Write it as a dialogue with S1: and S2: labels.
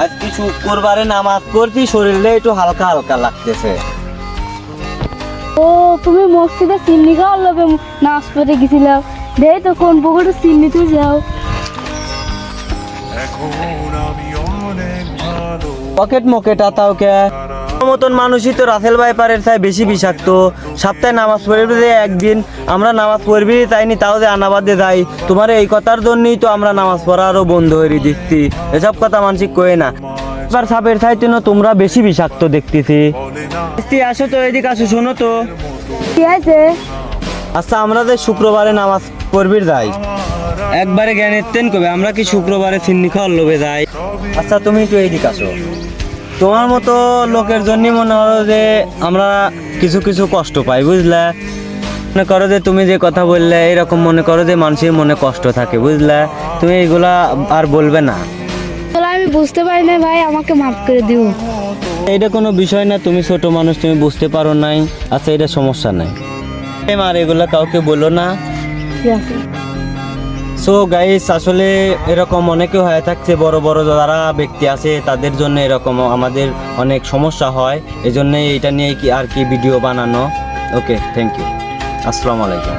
S1: আজকে শুক্রবারে নামাজ পড়ছি, শরীরে একটু হালকা হালকা লাগতেছে।
S2: ও তুমি মসজিদে চিন্নি খাওয়ার লোভে নাচ পড়ে গেছিলাম, দেই তো কোন পুকুরে চিন্নি তুই যাও।
S1: পকেট মকেট আতাও কে মতন মানুষই তো রাসেল ভাইপারের চাই বেশি বিষাক্ত। সপ্তাহে নামাজ পড়বি যে একদিন আমরা নামাজ পড়বি চাইনি, তাও যে আনাবাদে যাই। তোমার এই কথার জন্যই তো আমরা নামাজ পড়ারও বন্ধ হয়ে দিচ্ছি। এসব কথা মানসিক কয়ে না। এবার সাপের চাইতে না তোমরা বেশি বিষাক্ত দেখতেছি। আসো তো, এদিকে আসো, শোনো তো।
S2: কি আছে?
S1: আচ্ছা, আমরা যে শুক্রবারে নামাজ পড়বির যাই, একবারে জ্ঞানের তেন কবে আমরা কি শুক্রবারে চিন্নি খাওয়ার লোভে যাই? আচ্ছা তুমি একটু এইদিকে আসো। তোমার মতো লোকের জন্য মনে হলো যে আমরা কিছু কিছু কষ্ট পাই, বুঝলে? মনে করো যে তুমি যে কথা বললে এরকম মনে করো যে মানুষের মনে কষ্ট থাকে, বুঝলে? তুমি এইগুলা আর বলবে না।
S2: তাহলে আমি বুঝতে পারি না ভাই, আমাকে মাফ করে দিও।
S1: এইটা কোনো বিষয় না, তুমি ছোট মানুষ, তুমি বুঝতে পারো নাই। আচ্ছা, এটা সমস্যা নাই। আর এগুলা কাউকে বলো না।
S2: ঠিক আছে।
S1: সো গাইস, আসলে এরকম অনেকে হয়ে থাকছে, বড় বড় যারা ব্যক্তি আছে তাদের জন্য এরকম আমাদের অনেক সমস্যা হয়। এই জন্যই এটা নিয়ে কি আর কি ভিডিও বানানো। ওকে, থ্যাংক ইউ, আসসালামু আলাইকুম।